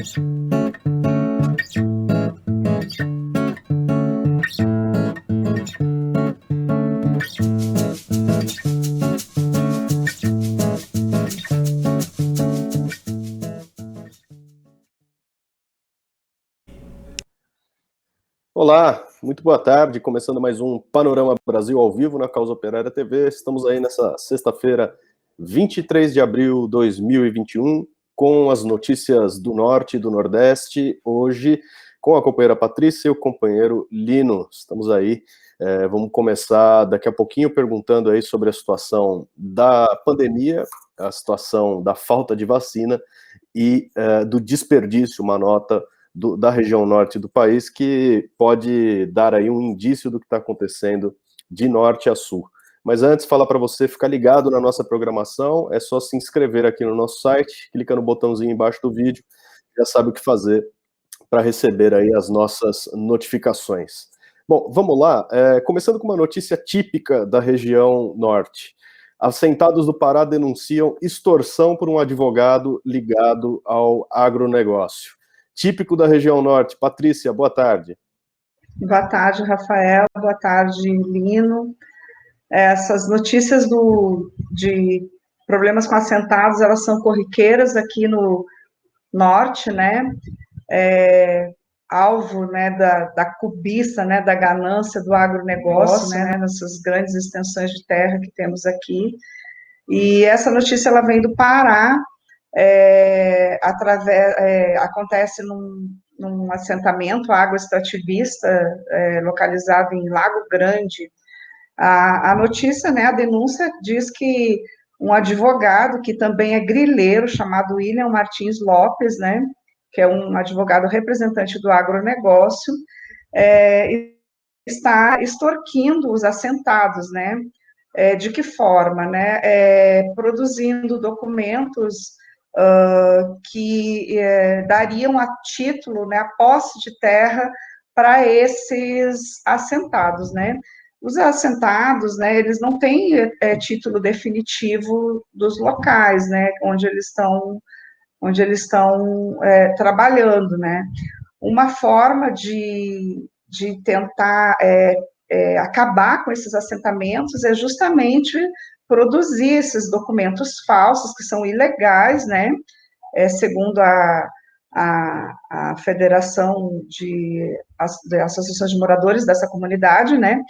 Olá, muito boa tarde, começando mais um Panorama Brasil ao vivo na Causa Operária TV. Estamos aí nessa sexta-feira, 23 de abril de 2021, com as notícias do Norte e do Nordeste, hoje com a companheira Patrícia e o companheiro Lino. Estamos aí, vamos começar daqui a pouquinho perguntando aí sobre a situação da pandemia, a situação da falta de vacina e do desperdício, uma nota da região norte do país, que pode dar aí um indício do que está acontecendo de norte a sul. Mas antes, falar para você ficar ligado na nossa programação, é só se inscrever aqui no nosso site, clica no botãozinho embaixo do vídeo, já sabe o que fazer para receber aí as nossas notificações. Bom, vamos lá, começando com uma notícia típica da região norte. Assentados do Pará denunciam extorsão por um advogado ligado ao agronegócio. Típico da região norte. Patrícia, boa tarde. Boa tarde, Rafael. Boa tarde, Lino. Essas notícias de problemas com assentados, elas são corriqueiras aqui no norte, né? Alvo, né, da cobiça, né, da ganância do agronegócio, né, nessas grandes extensões de terra que temos aqui. E essa notícia, ela vem do Pará, acontece num assentamento agroextrativista localizado em Lago Grande. A notícia, né, a denúncia diz que um advogado que também é grileiro, chamado William Martins Lopes, né, que é um advogado representante do agronegócio, está extorquindo os assentados, né? De que forma, né? Produzindo documentos que dariam a título, né, a posse de terra para esses assentados, né? Os assentados, né, eles não têm título definitivo dos locais, né, onde eles estão trabalhando, né? Uma forma de tentar acabar com esses assentamentos é justamente produzir esses documentos falsos, que são ilegais, né? Segundo a Federação de Associações de Moradores dessa comunidade, né?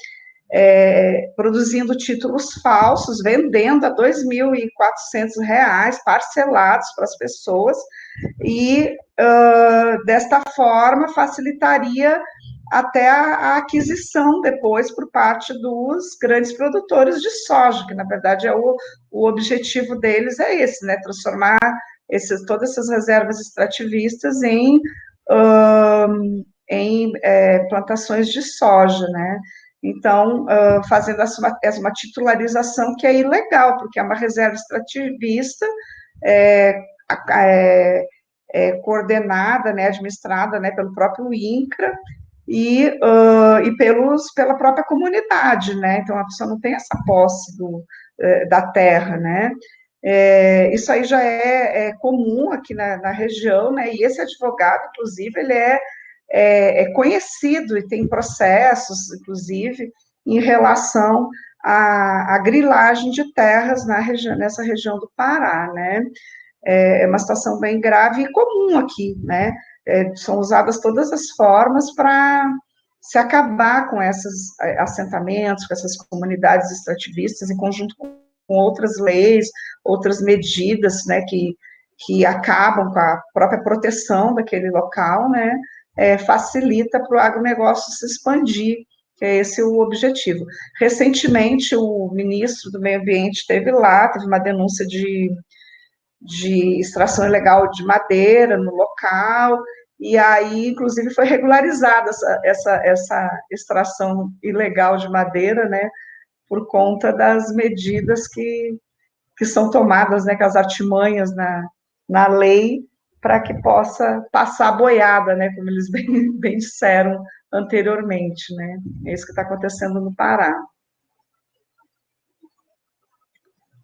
Produzindo títulos falsos, vendendo a R$ 2.400 parcelados para as pessoas, e desta forma facilitaria até a aquisição depois por parte dos grandes produtores de soja, que na verdade o objetivo deles é esse, né, transformar todas essas reservas extrativistas em plantações de soja, né. Então, fazendo uma titularização que é ilegal, porque é uma reserva extrativista coordenada, né, administrada, né, pelo próprio INCRA e pela própria comunidade, né, então a pessoa não tem essa posse da terra, né. Isso aí já é comum aqui na região, né, e esse advogado, inclusive, ele é conhecido e tem processos, inclusive, em relação à grilagem de terras nessa região do Pará, né. É uma situação bem grave e comum aqui, né? São usadas todas as formas para se acabar com esses assentamentos, com essas comunidades extrativistas, em conjunto com outras leis, outras medidas, né, que acabam com a própria proteção daquele local, né? Facilita para o agronegócio se expandir, que é esse o objetivo. Recentemente, o ministro do Meio Ambiente esteve lá, teve uma denúncia de extração ilegal de madeira no local, e aí, inclusive, foi regularizada essa extração ilegal de madeira, né, por conta das medidas que são tomadas, né, com as artimanhas na lei, para que possa passar a boiada, né, como eles bem disseram anteriormente, né, é isso que está acontecendo no Pará.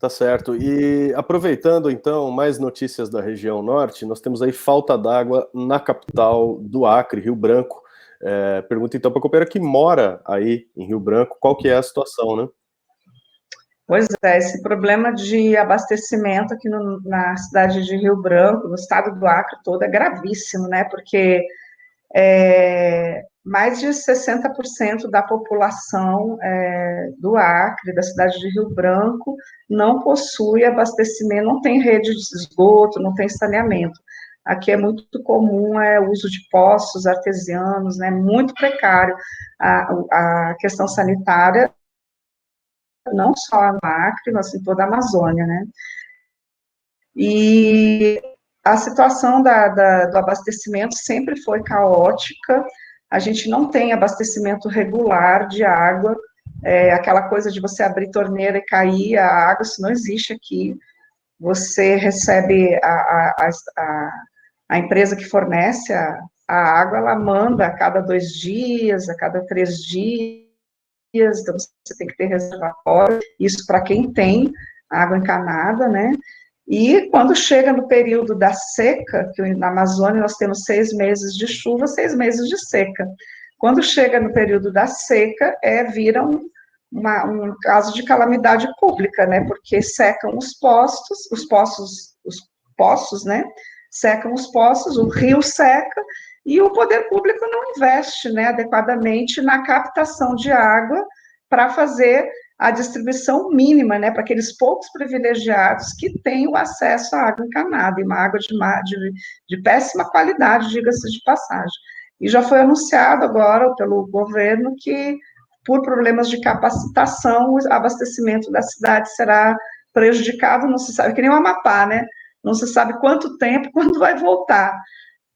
Tá certo. E aproveitando, então, mais notícias da região norte, nós temos aí falta d'água na capital do Acre, Rio Branco. Pergunta, então, para a companheira que mora aí em Rio Branco, qual que é a situação, né? Pois é, esse problema de abastecimento aqui na cidade de Rio Branco, no estado do Acre todo, é gravíssimo, né? Porque mais de 60% da população do Acre, da cidade de Rio Branco, não possui abastecimento, não tem rede de esgoto, não tem saneamento. Aqui é muito comum o uso de poços artesianos, né? Muito precário a questão sanitária, não só no Acre, mas em toda a Amazônia, né? E a situação do abastecimento sempre foi caótica, a gente não tem abastecimento regular de água, aquela coisa de você abrir torneira e cair a água, isso não existe aqui. Você recebe a empresa que fornece a água, ela manda a cada 2 dias, a cada 3 dias, então você tem que ter reservatório, isso para quem tem água encanada, né? E quando chega no período da seca, que na Amazônia nós temos 6 meses de chuva, 6 meses de seca. Quando chega no período da seca, vira um caso de calamidade pública, né? Porque secam os poços, né? Secam os poços, o rio seca, e o poder público não investe, né, adequadamente na captação de água para fazer a distribuição mínima, né, para aqueles poucos privilegiados que têm o acesso à água encanada, e uma água de péssima qualidade, diga-se de passagem. E já foi anunciado agora pelo governo que, por problemas de capacitação, o abastecimento da cidade será prejudicado, não se sabe, que nem o Amapá, né, não se sabe quanto tempo, quando vai voltar.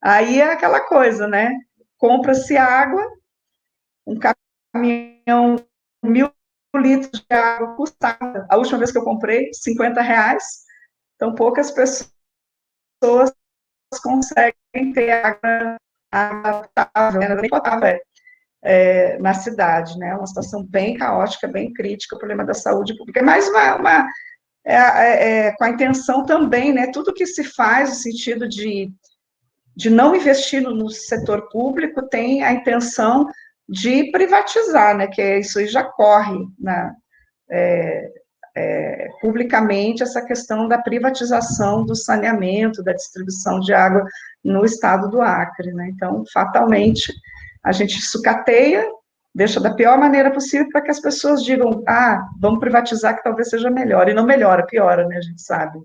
Aí é aquela coisa, né, compra-se água, um caminhão, 1.000 litros de água custava, a última vez que eu comprei, R$50, então poucas pessoas conseguem ter água potável, nem potável na cidade, né, uma situação bem caótica, bem crítica, o problema da saúde pública, é mais com a intenção também, né, tudo que se faz no sentido de não investir no setor público tem a intenção de privatizar, né, que isso aí já corre, né, publicamente, essa questão da privatização do saneamento, da distribuição de água no estado do Acre, né, então, fatalmente, a gente sucateia, deixa da pior maneira possível para que as pessoas digam, vamos privatizar que talvez seja melhor, e não melhora, piora, né, a gente sabe.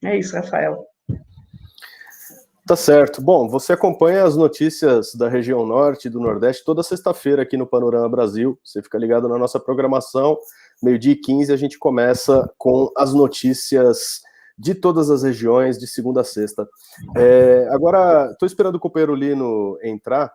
É isso, Rafael. Tá certo. Bom, você acompanha as notícias da região norte e do nordeste toda sexta-feira aqui no Panorama Brasil. Você fica ligado na nossa programação. 12h15 a gente começa com as notícias de todas as regiões, de segunda a sexta. Agora, estou esperando o companheiro Lino entrar,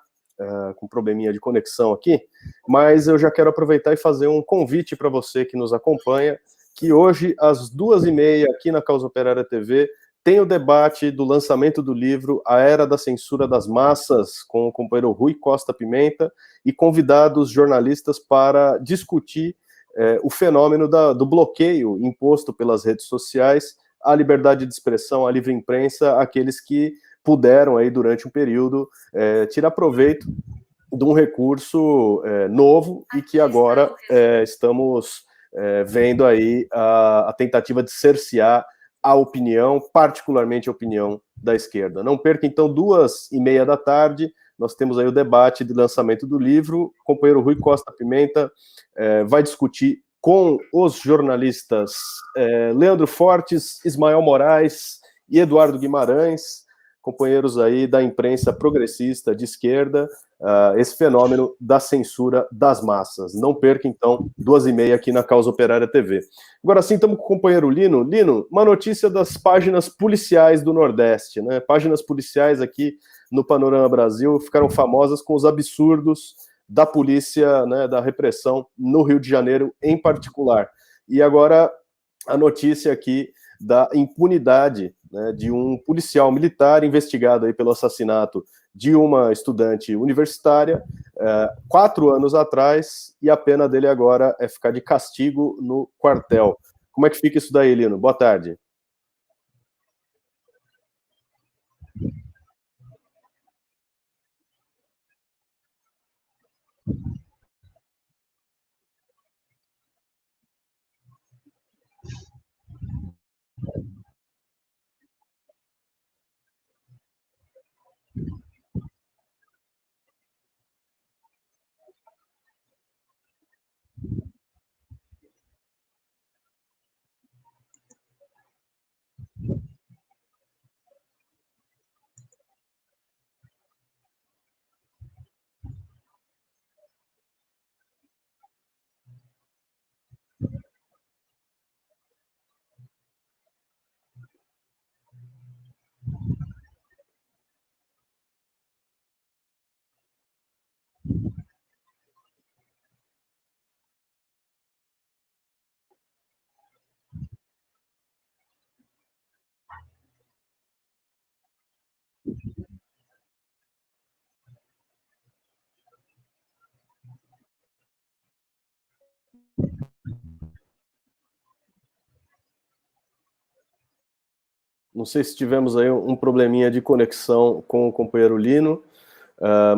com probleminha de conexão aqui, mas eu já quero aproveitar e fazer um convite para você que nos acompanha, que hoje, às 2h30, aqui na Causa Operária TV, tem o debate do lançamento do livro A Era da Censura das Massas, com o companheiro Rui Costa Pimenta, e convidados jornalistas para discutir o fenômeno do bloqueio imposto pelas redes sociais à liberdade de expressão, à livre imprensa, aqueles que puderam, aí, durante um período, tirar proveito de um recurso novo e que agora estamos vendo aí a tentativa de cercear a opinião, particularmente a opinião da esquerda. Não perca, então, 2h30 da tarde, nós temos aí o debate de lançamento do livro. O companheiro Rui Costa Pimenta vai discutir com os jornalistas Leandro Fortes, Ismael Moraes e Eduardo Guimarães, companheiros aí da imprensa progressista de esquerda, esse fenômeno da censura das massas. Não perca, então, 2h30 aqui na Causa Operária TV. Agora sim, estamos com o companheiro Lino. Lino, uma notícia das páginas policiais do Nordeste, né? Páginas policiais aqui no Panorama Brasil ficaram famosas com os absurdos da polícia, né, da repressão no Rio de Janeiro em particular. E agora a notícia aqui da impunidade, né, de um policial militar investigado aí pelo assassinato de uma estudante universitária 4 anos atrás, e a pena dele agora é ficar de castigo no quartel. Como é que fica isso daí, Lino? Boa tarde. Não sei se tivemos aí um probleminha de conexão com o companheiro Lino,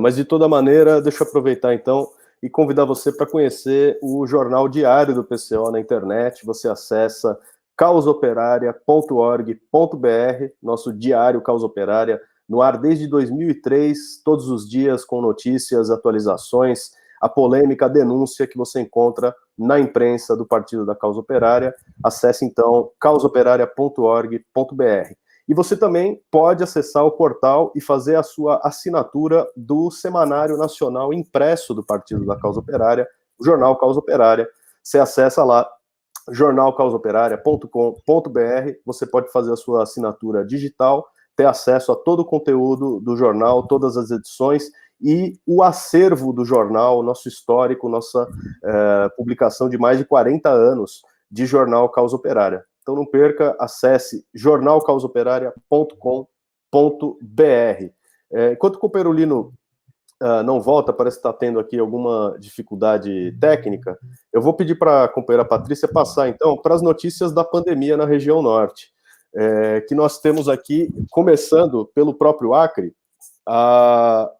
mas de toda maneira, deixa eu aproveitar então e convidar você para conhecer o jornal diário do PCO na internet. Você acessa causaoperária.org.br, nosso diário Causa Operária, no ar desde 2003, todos os dias com notícias, atualizações, a polêmica, a denúncia que você encontra na imprensa do Partido da Causa Operária. Acesse então causaoperária.org.br. E você também pode acessar o portal e fazer a sua assinatura do Semanário Nacional Impresso do Partido da Causa Operária, o Jornal Causa Operária. Você acessa lá, jornalcausaoperária.com.br, você pode fazer a sua assinatura digital, ter acesso a todo o conteúdo do jornal, todas as edições, e o acervo do jornal, nosso histórico, nossa publicação de mais de 40 anos de Jornal Causa Operária. Então não perca, acesse jornalcausaoperária.com.br. Enquanto o companheiro Lino não volta, parece que está tendo aqui alguma dificuldade técnica, eu vou pedir para a companheira Patrícia passar, então, para as notícias da pandemia na região norte, que nós temos aqui, começando pelo próprio Acre, a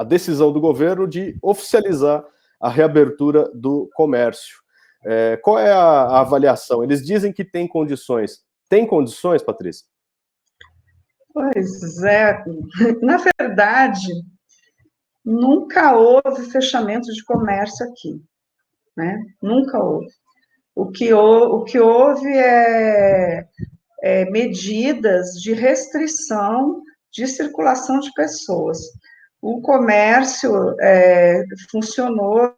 decisão do governo de oficializar a reabertura do comércio. Qual é a avaliação? Eles dizem que tem condições. Tem condições, Patrícia? Pois é. Na verdade, nunca houve fechamento de comércio aqui, né? Nunca houve. O que houve é medidas de restrição de circulação de pessoas. O comércio funcionou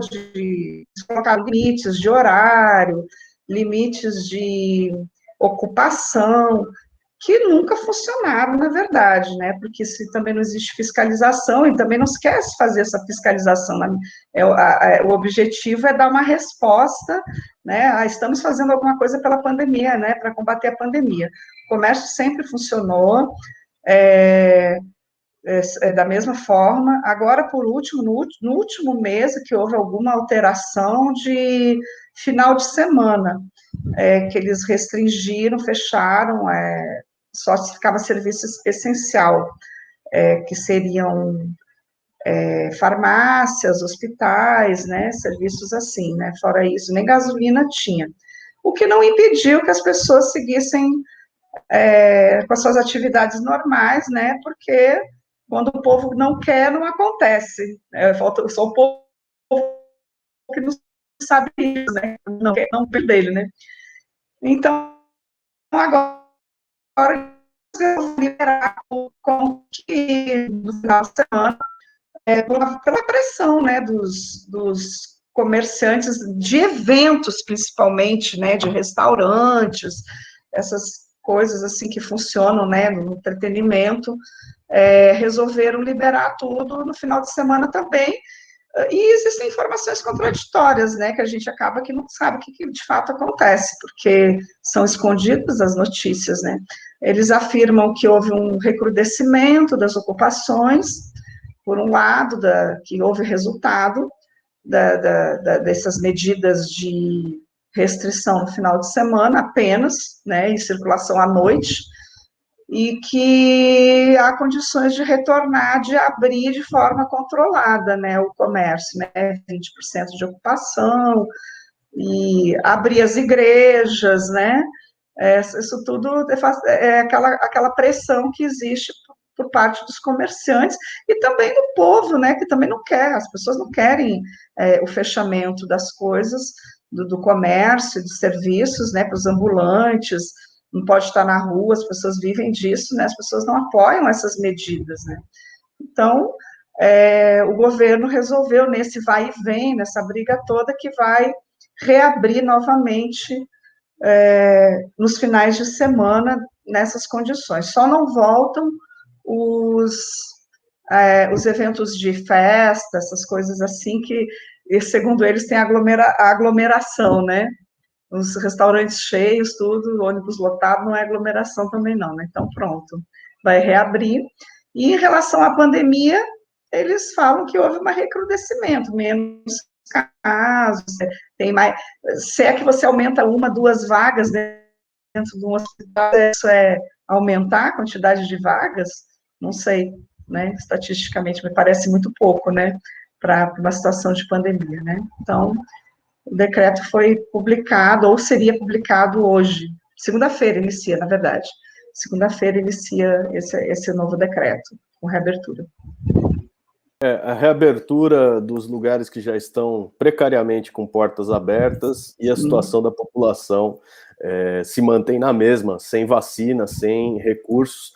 de colocar limites de horário, limites de ocupação, que nunca funcionaram, na verdade, né? Porque se também não existe fiscalização, e também não se quer fazer essa fiscalização, né? O objetivo é dar uma resposta, né? Estamos fazendo alguma coisa pela pandemia, né? Para combater a pandemia. O comércio sempre funcionou, da mesma forma. Agora, por último, no último mês, que houve alguma alteração de final de semana, que eles restringiram, fecharam, só se ficava serviço essencial, que seriam farmácias, hospitais, né, serviços assim, né, fora isso, nem gasolina tinha. O que não impediu que as pessoas seguissem com as suas atividades normais, né, porque quando o povo não quer, não acontece. Falta só o povo que não sabe isso, né, não quer, não dele, né. Então, agora liberar com que no final de semana, pela pressão, né, dos comerciantes de eventos, principalmente, né, de restaurantes, essas coisas assim que funcionam, né, no entretenimento, resolveram liberar tudo no final de semana também. E existem informações contraditórias, né, que a gente acaba que não sabe o que de fato acontece, porque são escondidas as notícias, né. Eles afirmam que houve um recrudescimento das ocupações, por um lado, que houve resultado dessas medidas de restrição no final de semana apenas, né, e circulação à noite, e que há condições de retornar, de abrir de forma controlada, né, o comércio, né, 20% de ocupação, e abrir as igrejas, né, isso tudo é aquela pressão que existe por parte dos comerciantes e também do povo, né, que também não quer, as pessoas não querem o fechamento das coisas, do comércio, dos serviços, né, para os ambulantes, não pode estar na rua, as pessoas vivem disso, né, as pessoas não apoiam essas medidas, né. Então, o governo resolveu, nesse vai e vem, nessa briga toda, que vai reabrir novamente nos finais de semana nessas condições. Só não voltam os eventos de festa, essas coisas assim, que, segundo eles, tem aglomeração, né? Os restaurantes cheios, tudo, ônibus lotado, não é aglomeração também não, né? Então, pronto, vai reabrir. E em relação à pandemia, eles falam que houve um recrudescimento, menos casos, tem mais, se é que você aumenta 1, 2 vagas dentro de um hospital, isso é aumentar a quantidade de vagas? Não sei, né, estatisticamente, me parece muito pouco, né, para uma situação de pandemia, né, então, o decreto foi publicado, ou seria publicado hoje, segunda-feira inicia, na verdade, segunda-feira inicia esse novo decreto, com reabertura. A reabertura dos lugares que já estão precariamente com portas abertas e a situação da população se mantém na mesma, sem vacina, sem recursos.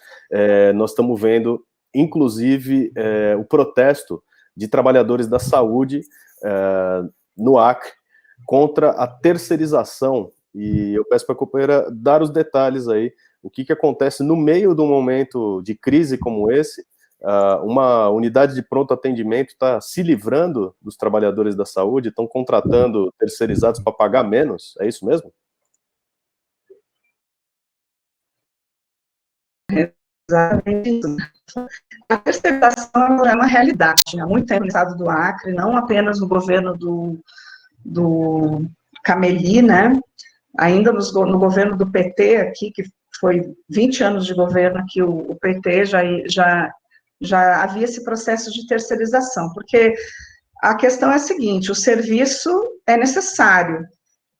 Nós estamos vendo, inclusive, o protesto de trabalhadores da saúde no Acre contra a terceirização, e eu peço para a companheira dar os detalhes aí, o que acontece no meio de um momento de crise como esse. Uma unidade de pronto atendimento está se livrando dos trabalhadores da saúde, estão contratando terceirizados para pagar menos, é isso mesmo? Exatamente isso. A terceirização é uma realidade, há muito tempo no estado do Acre, não apenas no governo do Cameli, né, ainda no governo do PT aqui, que foi 20 anos de governo aqui, o PT já havia esse processo de terceirização, porque a questão é a seguinte, o serviço é necessário,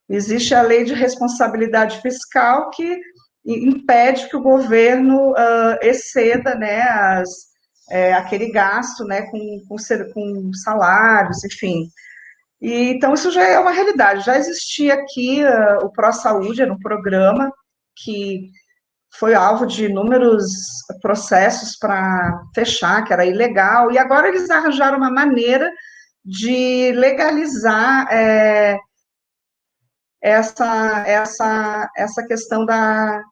existe a lei de responsabilidade fiscal que impede que o governo exceda, né, aquele gasto, né, com salários, enfim. E, então, isso já é uma realidade. Já existia aqui o Pró-Saúde, era um programa que foi alvo de inúmeros processos para fechar, que era ilegal, e agora eles arranjaram uma maneira de legalizar essa questão da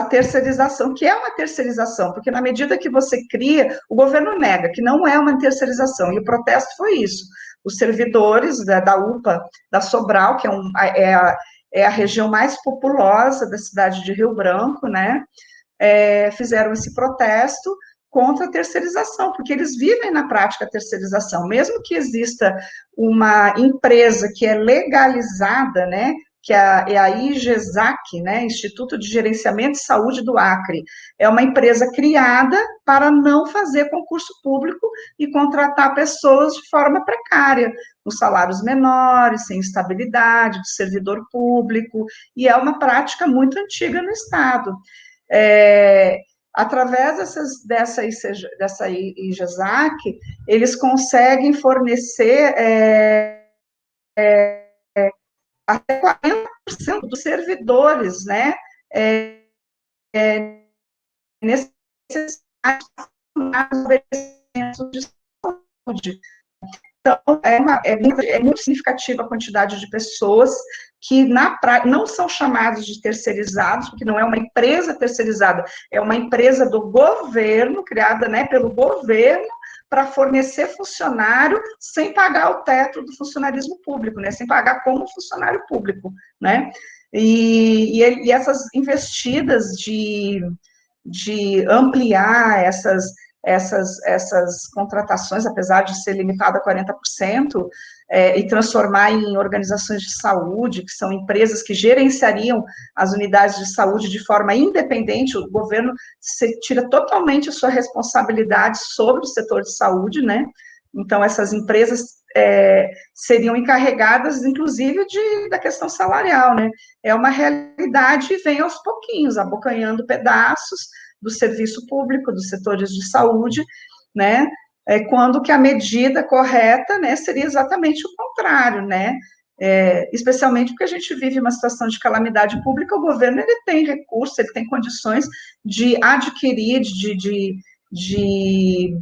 terceirização, que é uma terceirização, porque na medida que você cria, o governo nega que não é uma terceirização, e o protesto foi isso. Os servidores da UPA, da Sobral, que é a região mais populosa da cidade de Rio Branco, né, fizeram esse protesto contra a terceirização, porque eles vivem na prática a terceirização, mesmo que exista uma empresa que é legalizada, né, que é a IGESAC, né, Instituto de Gerenciamento de Saúde do Acre, é uma empresa criada para não fazer concurso público e contratar pessoas de forma precária, com salários menores, sem estabilidade, de servidor público, e é uma prática muito antiga no Estado. Através dessa IGESAC, eles conseguem fornecer até 40% dos servidores, né, necessários de saúde. Então, é muito significativa a quantidade de pessoas que não são chamados de terceirizados, porque não é uma empresa terceirizada, é uma empresa do governo, criada, né, pelo governo, para fornecer funcionário sem pagar o teto do funcionarismo público, né, sem pagar como funcionário público, né, e essas investidas de ampliar essas contratações, apesar de ser limitado a 40%, e transformar em organizações de saúde, que são empresas que gerenciariam as unidades de saúde de forma independente. O governo tira totalmente a sua responsabilidade sobre o setor de saúde, né? Então, essas empresas seriam encarregadas, inclusive, da questão salarial, né? É uma realidade e vem aos pouquinhos, abocanhando pedaços do serviço público, dos setores de saúde, né? Quando que a medida correta, né, seria exatamente o contrário, né? Especialmente porque a gente vive uma situação de calamidade pública, o governo ele tem recursos, ele tem condições de adquirir, de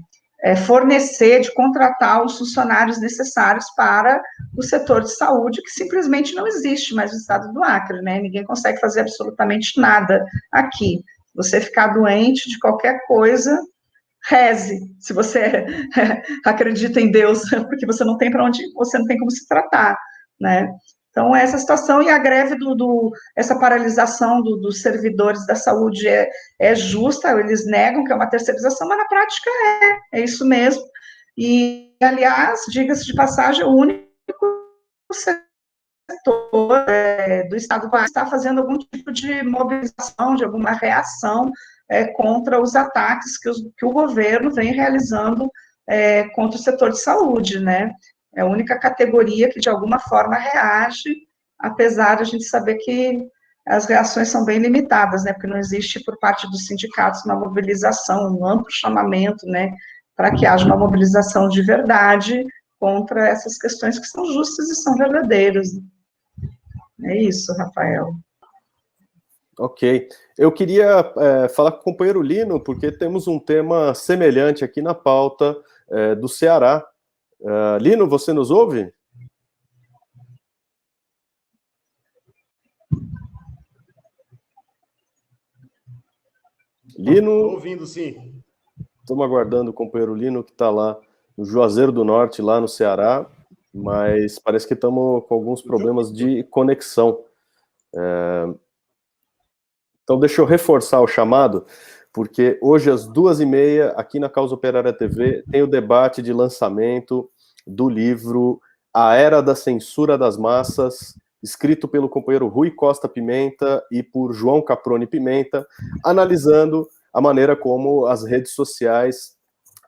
fornecer, de contratar os funcionários necessários para o setor de saúde, que simplesmente não existe mais no estado do Acre, né? Ninguém consegue fazer absolutamente nada aqui. Você ficar doente de qualquer coisa, reze, se você acredita em Deus, porque você não tem para onde, você não tem como se tratar, né? Então, essa situação e a greve essa paralisação dos servidores da saúde é justa, eles negam que é uma terceirização, mas na prática é isso mesmo. E, aliás, diga-se de passagem, o único setor do Estado do Acre está fazendo algum tipo de mobilização, de alguma reação contra os ataques que o governo vem realizando contra o setor de saúde, né? É a única categoria que, de alguma forma, reage, apesar de a gente saber que as reações são bem limitadas, né? Porque não existe, por parte dos sindicatos, uma mobilização, um amplo chamamento, né? Para que haja uma mobilização de verdade contra essas questões que são justas e são verdadeiras. É isso, Rafael. Ok. Eu queria falar com o companheiro Lino, porque temos um tema semelhante aqui na pauta do Ceará. Lino, você nos ouve? Lino? Estou ouvindo, sim. Estamos aguardando o companheiro Lino, que está lá no Juazeiro do Norte, lá no Ceará, mas parece que estamos com alguns problemas de conexão. Então, deixa eu reforçar o chamado, porque hoje, às 2h30, aqui na Causa Operária TV, tem o debate de lançamento do livro A Era da Censura das Massas, escrito pelo companheiro Rui Costa Pimenta e por João Caproni Pimenta, analisando a maneira como as redes sociais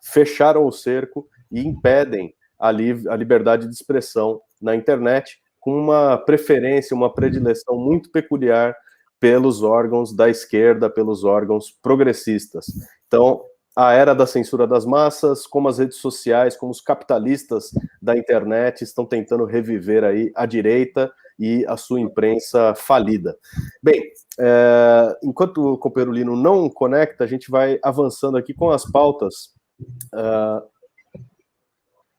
fecharam o cerco e impedem a liberdade de expressão na internet, com uma preferência, uma predileção muito peculiar pelos órgãos da esquerda, pelos órgãos progressistas. Então, a era da censura das massas, como as redes sociais, como os capitalistas da internet estão tentando reviver aí a direita e a sua imprensa falida. Bem, enquanto o companheiro Lino não conecta, a gente vai avançando aqui com as pautas.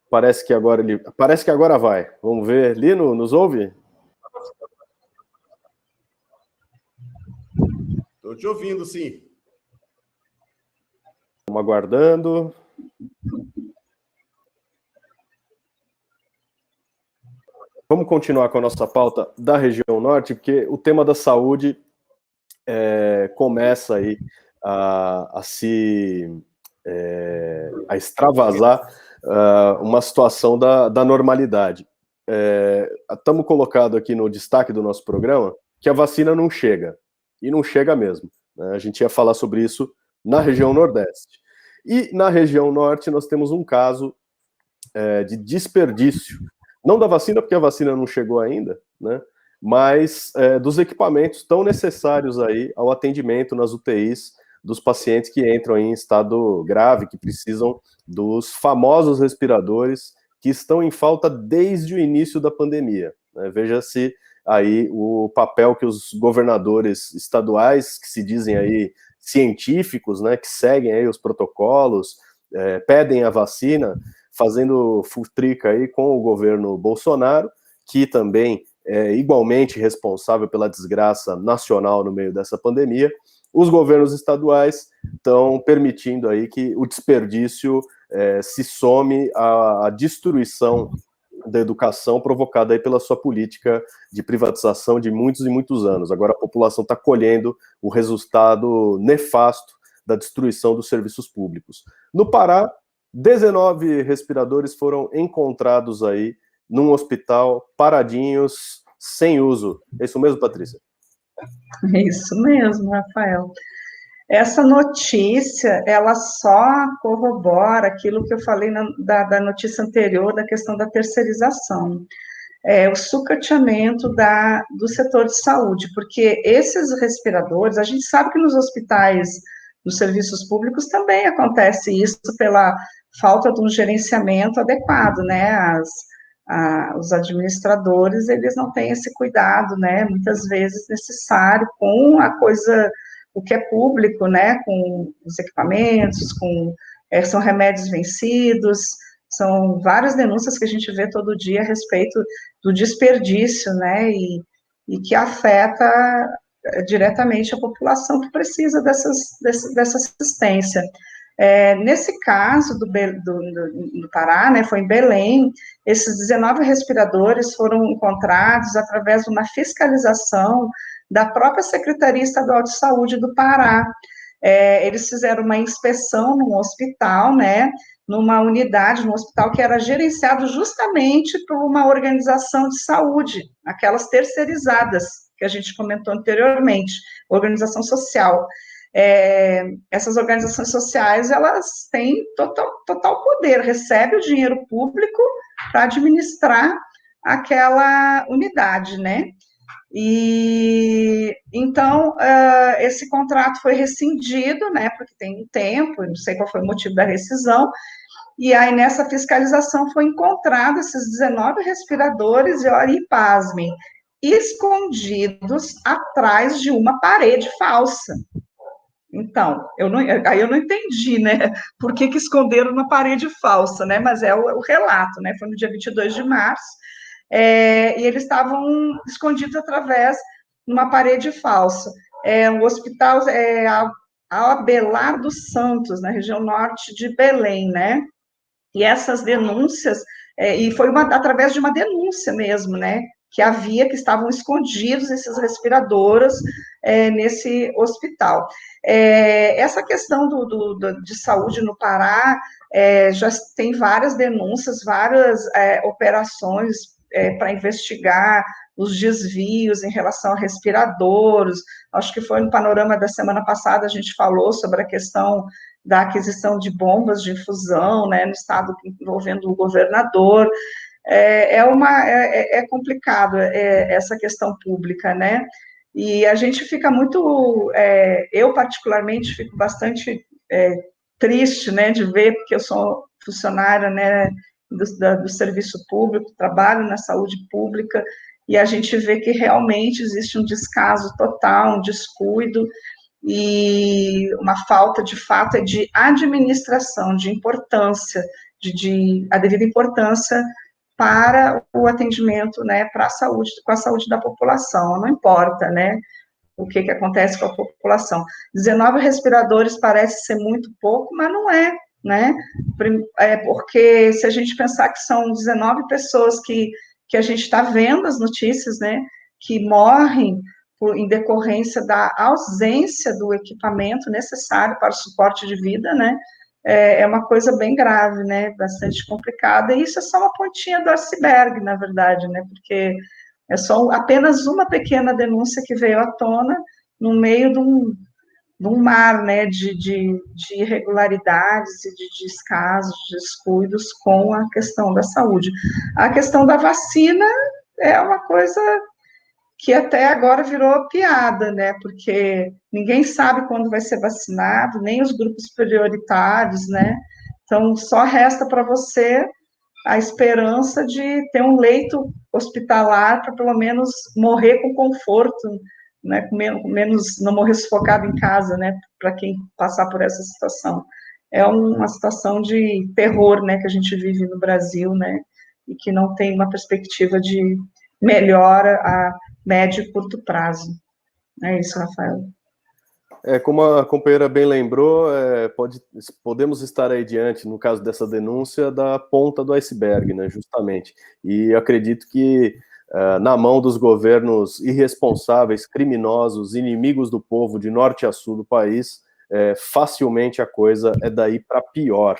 Parece que agora vai. Vamos ver. Lino, nos ouve? Estou te ouvindo, sim. Estamos aguardando. Vamos continuar com a nossa pauta da região norte, porque o tema da saúde começa aí a extravasar uma situação da normalidade. Estamos colocando aqui no destaque do nosso programa que a vacina não chega, e não chega mesmo, né? A gente ia falar sobre isso na região Nordeste. E na região Norte nós temos um caso de desperdício, não da vacina, porque a vacina não chegou ainda, né? Mas dos equipamentos tão necessários aí ao atendimento nas UTIs dos pacientes que entram em estado grave, que precisam dos famosos respiradores que estão em falta desde o início da pandemia, né? Veja-se aí o papel que os governadores estaduais, que se dizem aí científicos, né, que seguem aí os protocolos, pedem a vacina, fazendo futrica aí com o governo Bolsonaro, que também é igualmente responsável pela desgraça nacional no meio dessa pandemia. Os governos estaduais estão permitindo aí que o desperdício se some à destruição da educação provocada aí pela sua política de privatização de muitos e muitos anos. Agora a população está colhendo o resultado nefasto da destruição dos serviços públicos. No Pará, 19 respiradores foram encontrados aí num hospital, paradinhos, sem uso. É isso mesmo, Patrícia? É isso mesmo, Rafael. Essa notícia, ela só corrobora aquilo que eu falei da notícia anterior, da questão da terceirização. O sucateamento do setor de saúde, porque esses respiradores, a gente sabe que nos hospitais, nos serviços públicos, também acontece isso pela falta de um gerenciamento adequado, né? Os administradores, eles não têm esse cuidado, né? Muitas vezes necessário com a coisa, o que é público, né? Com os equipamentos, são remédios vencidos. São várias denúncias que a gente vê todo dia a respeito do desperdício, né, e que afeta diretamente a população que precisa dessa assistência. Nesse caso do Pará, né, foi em Belém, esses 19 respiradores foram encontrados através de uma fiscalização da própria Secretaria Estadual de Saúde do Pará. Eles fizeram uma inspeção num hospital, né, numa unidade, num hospital que era gerenciado justamente por uma organização de saúde, aquelas terceirizadas, que a gente comentou anteriormente, organização social. Essas organizações sociais, elas têm total poder, recebem o dinheiro público para administrar aquela unidade, né? E então esse contrato foi rescindido, né? Porque tem um tempo, não sei qual foi o motivo da rescisão. E aí nessa fiscalização foi encontrado esses 19 respiradores e pasmem, escondidos atrás de uma parede falsa. Então, aí eu não entendi, né? Por que esconderam na parede falsa, né? Mas é o relato, né? Foi no dia 22 de março. E eles estavam escondidos através de uma parede falsa. O hospital Abelardo Santos, na região norte de Belém, né? E essas denúncias, e foi através de uma denúncia mesmo, né? Que estavam escondidos esses respiradores nesse hospital. Essa questão de saúde no Pará, já tem várias denúncias, várias operações para investigar os desvios em relação a respiradores. Acho que foi no panorama da semana passada, a gente falou sobre a questão da aquisição de bombas de infusão, né, no estado envolvendo o governador. É complicado essa questão pública, né? E a gente fica muito, eu particularmente fico bastante triste, né, de ver, porque eu sou funcionária, né, do serviço público, trabalho na saúde pública, e a gente vê que realmente existe um descaso total, um descuido, e uma falta, de fato, de administração, de importância, a devida importância para o atendimento, né, para a saúde, com a saúde da população, não importa, né, o que acontece com a população. 19 respiradores parece ser muito pouco, mas não é, né, porque se a gente pensar que são 19 pessoas que a gente está vendo as notícias, né, que morrem em decorrência da ausência do equipamento necessário para o suporte de vida, né, é uma coisa bem grave, né, bastante complicada, e isso é só uma pontinha do iceberg, na verdade, né, porque é só apenas uma pequena denúncia que veio à tona no meio de um mar, né, de irregularidades e de descasos, de descuidos com a questão da saúde. A questão da vacina é uma coisa que até agora virou piada, né, porque ninguém sabe quando vai ser vacinado, nem os grupos prioritários, né, então só resta para você a esperança de ter um leito hospitalar para pelo menos morrer com conforto, né, com menos, não morrer sufocado em casa, né, para quem passar por essa situação. É uma situação de terror, né, que a gente vive no Brasil, né, e que não tem uma perspectiva de melhora a médio e curto prazo. É isso, Rafael. Como a companheira bem lembrou, podemos estar aí diante, no caso dessa denúncia, da ponta do iceberg, né, justamente. E acredito que na mão dos governos irresponsáveis, criminosos, inimigos do povo de norte a sul do país, facilmente a coisa é daí para pior.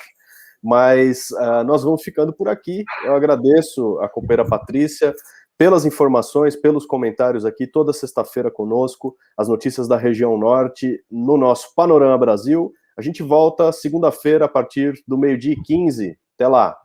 Mas nós vamos ficando por aqui. Eu agradeço a companheira Patrícia pelas informações, pelos comentários aqui, toda sexta-feira conosco, as notícias da região norte no nosso Panorama Brasil. A gente volta segunda-feira a partir do 12h15. Até lá!